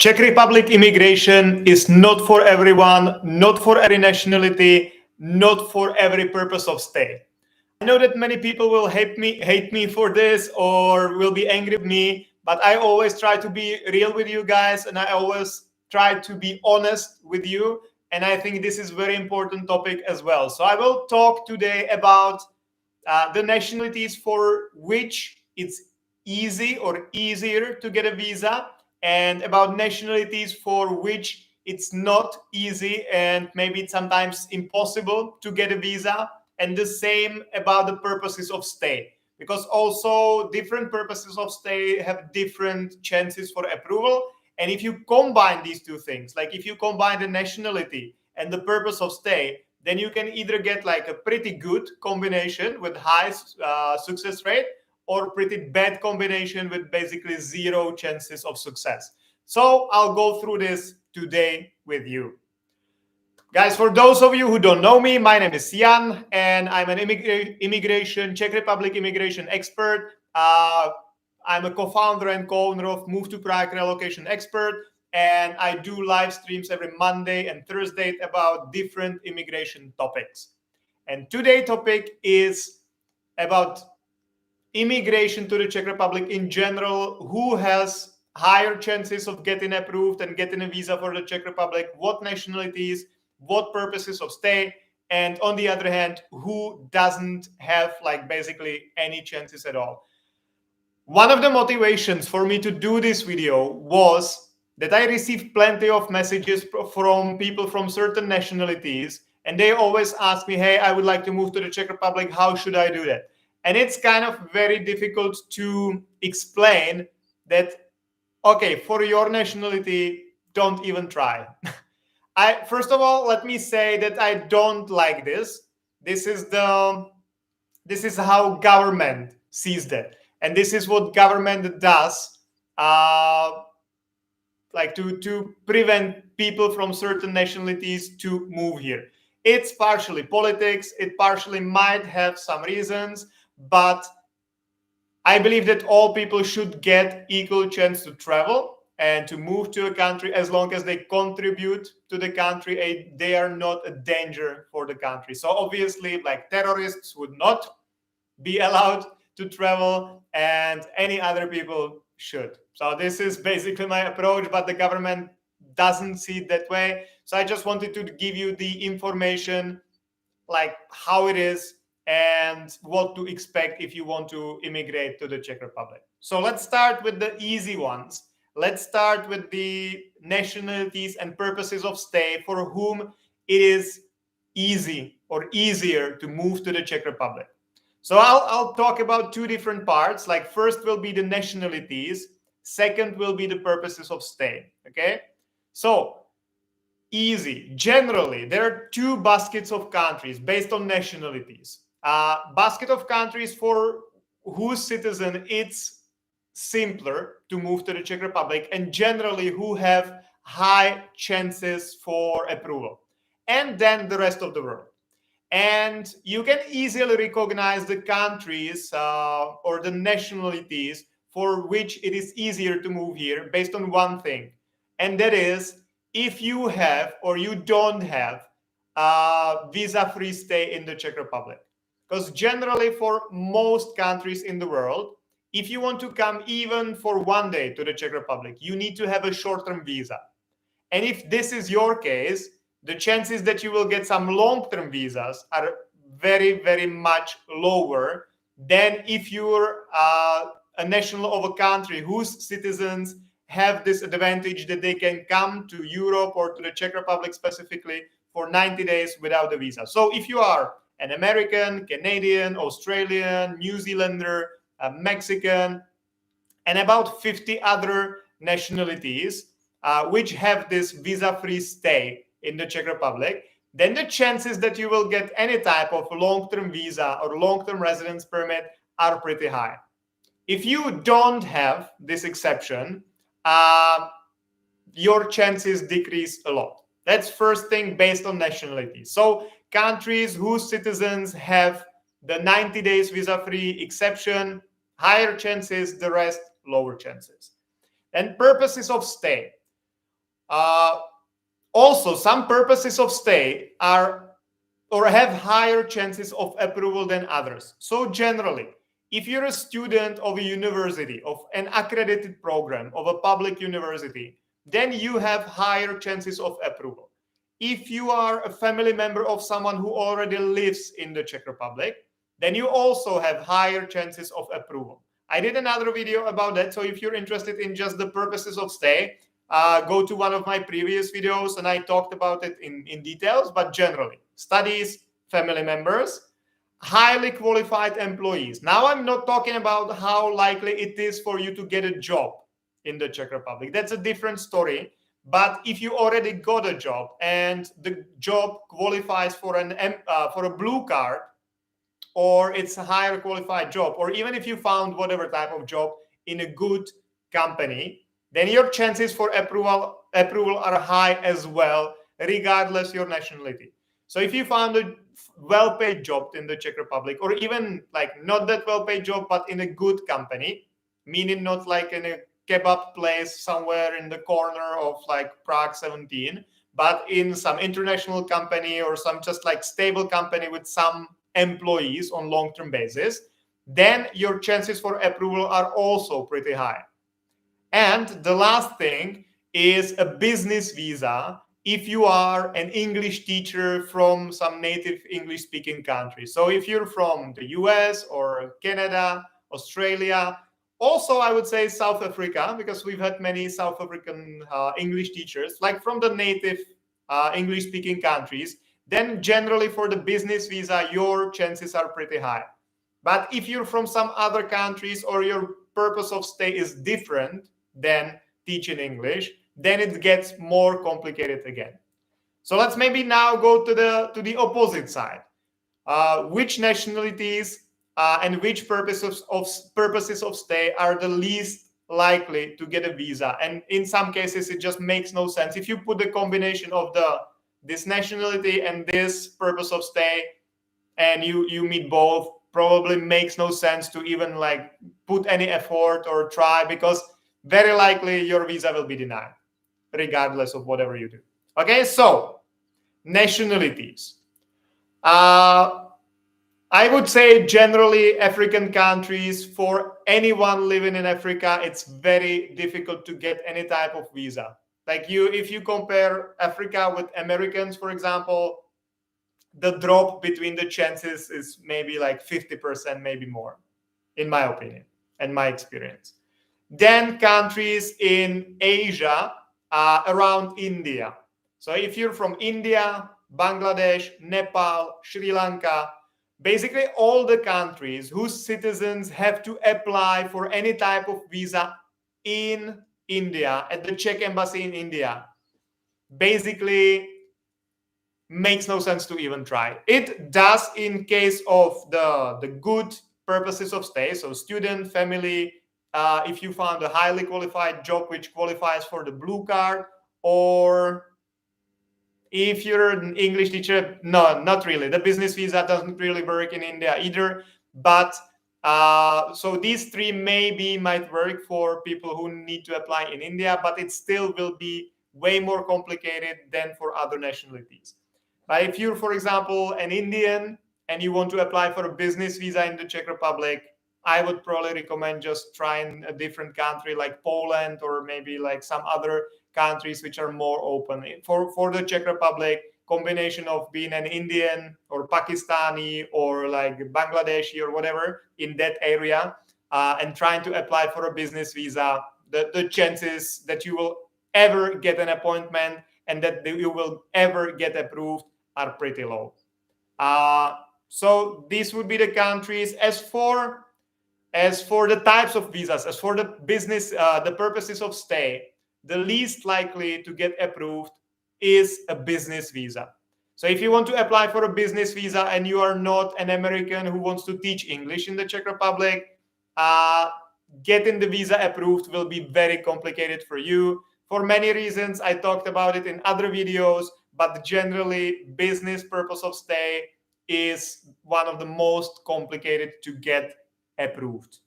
Czech Republic immigration is not for everyone, not for every nationality, not for every purpose of stay. I know that many people will hate me for this or will be angry with me, but I always try to be real with you guys and I always try to be honest with you. And I think this is a very important topic as well. So I will talk today about the nationalities for which it's easy or easier to get a visa, and about nationalities for which it's not easy and maybe it's sometimes impossible to get a visa, and the same about the purposes of stay, because also different purposes of stay have different chances for approval. And if you combine these two things, like if you combine the nationality and the purpose of stay, then you can either get like a pretty good combination with high success rate, or pretty bad combination with basically zero chances of success. So I'll go through this today with you. Guys, for those of you who don't know me, my name is Jan, and I'm an Czech Republic immigration expert. I'm a co-founder and co-owner of Move to Prague Relocation Expert, and I do live streams every Monday and Thursday about different immigration topics. And today's topic is about immigration to the Czech Republic in general, who has higher chances of getting approved and getting a visa for the Czech Republic, what nationalities, what purposes of stay, and on the other hand, who doesn't have like basically any chances at all. One of the motivations for me to do this video was that I received plenty of messages from people from certain nationalities, and they always ask me, hey, I would like to move to the Czech Republic, how should I do that? And it's kind of very difficult to explain that, okay, for your nationality, don't even try. First of all, let me say that I don't like this. This is how government sees that. And this is what government does, like to prevent people from certain nationalities to move here. It's partially politics. It partially might have some reasons, but I believe that all people should get equal chance to travel and to move to a country as long as they contribute to the country and they are not a danger for the country. So obviously, like terrorists would not be allowed to travel and any other people should. So this is basically my approach, but the government doesn't see it that way. So I just wanted to give you the information, like how it is and what to expect if you want to immigrate to the Czech Republic. So let's start with the easy ones. Let's start with the nationalities and purposes of stay for whom it is easy or easier to move to the Czech Republic. So I'll talk about two different parts. Like first will be the nationalities, second will be the purposes of stay. Okay, so easy. Generally, there are two baskets of countries based on nationalities. Basket of countries for whose citizen it's simpler to move to the Czech Republic and generally who have high chances for approval. And then the rest of the world. And you can easily recognize the countries or the nationalities for which it is easier to move here based on one thing. And that is if you have or you don't have visa-free stay in the Czech Republic. Because generally for most countries in the world, if you want to come even for one day to the Czech Republic, you need to have a short-term visa. And if this is your case, the chances that you will get some long-term visas are very, very much lower than if you're a national of a country whose citizens have this advantage that they can come to Europe or to the Czech Republic specifically for 90 days without a visa. So if you are an American, Canadian, Australian, New Zealander, Mexican, and about 50 other nationalities which have this visa-free stay in the Czech Republic, then the chances that you will get any type of long-term visa or long-term residence permit are pretty high. If you don't have this exception, your chances decrease a lot. That's first thing based on nationality. So countries whose citizens have the 90 days visa-free exception, higher chances, the rest lower chances. And purposes of stay. Also, some purposes of stay are or have higher chances of approval than others. So generally, if you're a student of a university, of an accredited program, of a public university, then you have higher chances of approval. If you are a family member of someone who already lives in the Czech Republic, then you also have higher chances of approval. I did another video about that, so if you're interested in just the purposes of stay, go to one of my previous videos and I talked about it in details, but generally, studies, family members, highly qualified employees. Now I'm not talking about how likely it is for you to get a job in the Czech Republic. That's a different story. But if you already got a job and the job qualifies for a blue card, or it's a higher qualified job, or even if you found whatever type of job in a good company, then your chances for approval are high as well, regardless your nationality. So if you found a well-paid job in the Czech Republic, or even like not that well-paid job, but in a good company, meaning not like in a kebab place somewhere in the corner of like Prague 17, but in some international company or some just like stable company with some employees on long-term basis, then your chances for approval are also pretty high. And the last thing is a business visa if you are an English teacher from some native English speaking country. So if you're from the US or Canada, Australia, also I would say South Africa, because we've had many South African English teachers, like from the native English speaking countries, then generally for the business visa, your chances are pretty high. But if you're from some other countries or your purpose of stay is different than teaching English, then it gets more complicated again. So let's maybe now go to the opposite side. Which nationalities and which purposes of stay are the least likely to get a visa? And in some cases, it just makes no sense. If you put the combination of this nationality and this purpose of stay, and you meet both, probably makes no sense to even like put any effort or try, because very likely your visa will be denied regardless of whatever you do. Okay, so nationalities. I would say generally African countries, for anyone living in Africa, it's very difficult to get any type of visa. Like if you compare Africa with Americans, for example, the drop between the chances is maybe like 50%, maybe more, in my opinion and my experience. Then countries in Asia, around India. So if you're from India, Bangladesh, Nepal, Sri Lanka, basically all the countries whose citizens have to apply for any type of visa in India, at the Czech embassy in India, basically makes no sense to even try. It does in case of the good purposes of stay, so student, family, if you found a highly qualified job which qualifies for the blue card, or if you're an English teacher, no, not really. The business visa doesn't really work in India either. But so these three maybe might work for people who need to apply in India, but it still will be way more complicated than for other nationalities. But if you're, for example, an Indian and you want to apply for a business visa in the Czech Republic, I would probably recommend just trying a different country like Poland, or maybe like some other countries which are more open. For the Czech Republic, combination of being an Indian or Pakistani or like Bangladeshi or whatever in that area, and trying to apply for a business visa, the chances that you will ever get an appointment and that you will ever get approved are pretty low. So these would be the countries. As for the types of visas, as for the business, the purposes of stay, the least likely to get approved is a business visa. So if you want to apply for a business visa and you are not an American who wants to teach English in the Czech Republic, getting the visa approved will be very complicated for you. For many reasons, I talked about it in other videos, but generally, business purpose of stay is one of the most complicated to get approved.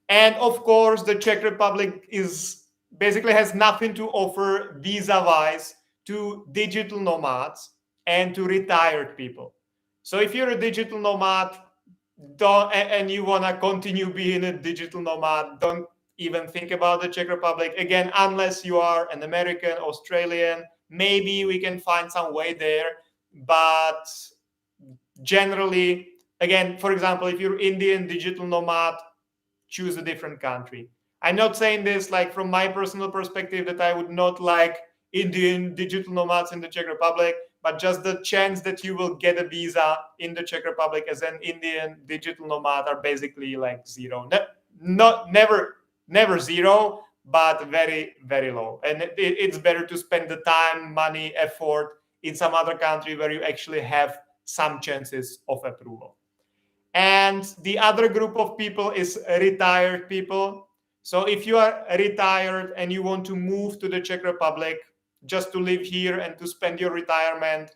And of course, the Czech Republic is basically has nothing to offer visa-wise to digital nomads and to retired people. So if you're a digital nomad, don't and you want to continue being a digital nomad, don't even think about the Czech Republic again, unless you are an American, Australian. Maybe we can find some way there, but generally, again, for example, if you're Indian digital nomad, choose a different country. I'm not saying this like from my personal perspective that I would not like Indian digital nomads in the Czech Republic, but just the chance that you will get a visa in the Czech Republic as an Indian digital nomad are basically like zero. Never zero, but very, very low. And it's better to spend the time, money, effort in some other country where you actually have some chances of approval. And the other group of people is retired people. So if you are retired and you want to move to the Czech Republic just to live here and to spend your retirement,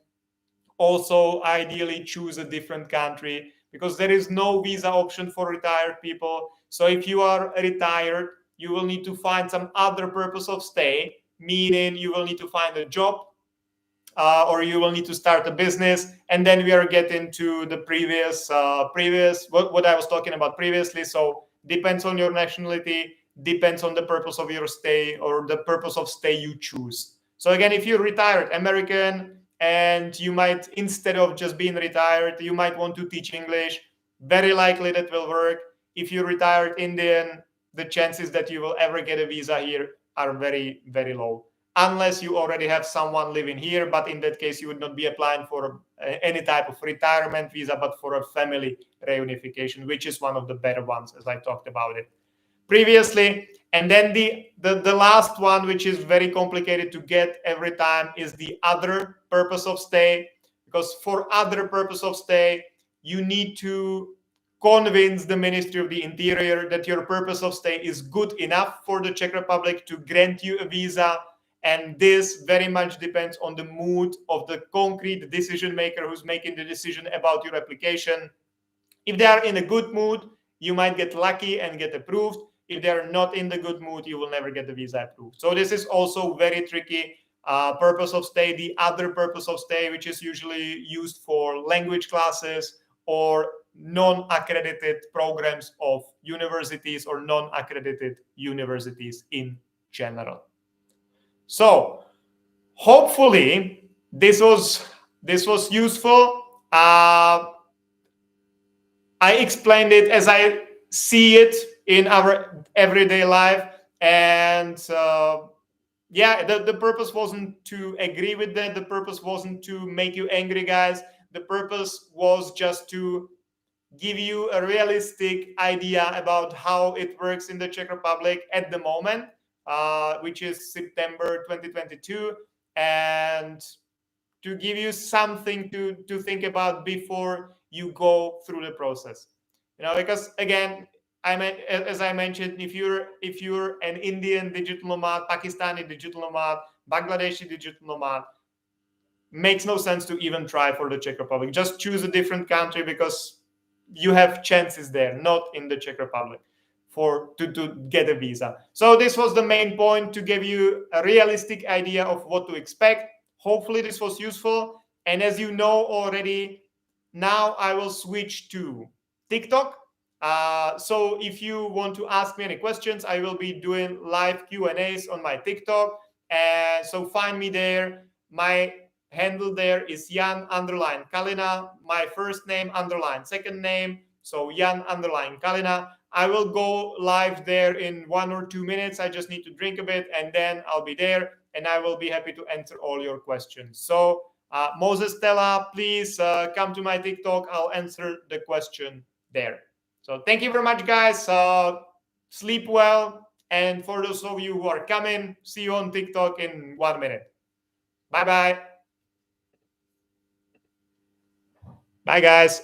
also ideally choose a different country because there is no visa option for retired people. So if you are retired, you will need to find some other purpose of stay, meaning you will need to find a job, or you will need to start a business. And then we are getting to the previous what I was talking about previously. So depends on your nationality, depends on the purpose of your stay or the purpose of stay you choose. So again, if you're retired American and you might, instead of just being retired, you might want to teach English, very likely that will work. If you're retired Indian, the chances that you will ever get a visa here are very, very low, unless you already have someone living here. But in that case, you would not be applying for any type of retirement visa, but for a family reunification, which is one of the better ones, as I talked about it previously. And then the last one, which is very complicated to get every time, is the other purpose of stay. Because for other purpose of stay, you need to convince the Ministry of the Interior that your purpose of stay is good enough for the Czech Republic to grant you a visa. And this very much depends on the mood of the concrete decision maker who's making the decision about your application. If they are in a good mood, you might get lucky and get approved. If they're not in the good mood, you will never get the visa approved. So this is also very tricky. Purpose of stay, the other purpose of stay, which is usually used for language classes or non-accredited programs of universities or non-accredited universities in general. So hopefully this was useful. I explained it as I see it in our everyday life, and the purpose wasn't to agree with that. The purpose wasn't to make you angry, guys. The purpose was just to give you a realistic idea about how it works in the Czech Republic at the moment, which is September 2022, and to give you something to think about before you go through the process. Because again, as I mentioned, if you're an Indian digital nomad, Pakistani digital nomad, Bangladeshi digital nomad, makes no sense to even try for the Czech Republic. Just choose a different country because you have chances there, not in the Czech Republic, to get a visa. So this was the main point, to give you a realistic idea of what to expect. Hopefully this was useful. And as you know already, now I will switch to TikTok. So if you want to ask me any questions, I will be doing live Q&As on my TikTok. And so find me there. My handle there is Jan_Kalina, my first name _ second name. So Jan_Kalina. I will go live there in 1 or 2 minutes. I just need to drink a bit and then I'll be there and I will be happy to answer all your questions. So Moses Stella, please come to my TikTok. I'll answer the question there. So thank you very much, guys. Sleep well. And for those of you who are coming, see you on TikTok in 1 minute. Bye-bye. Bye, guys.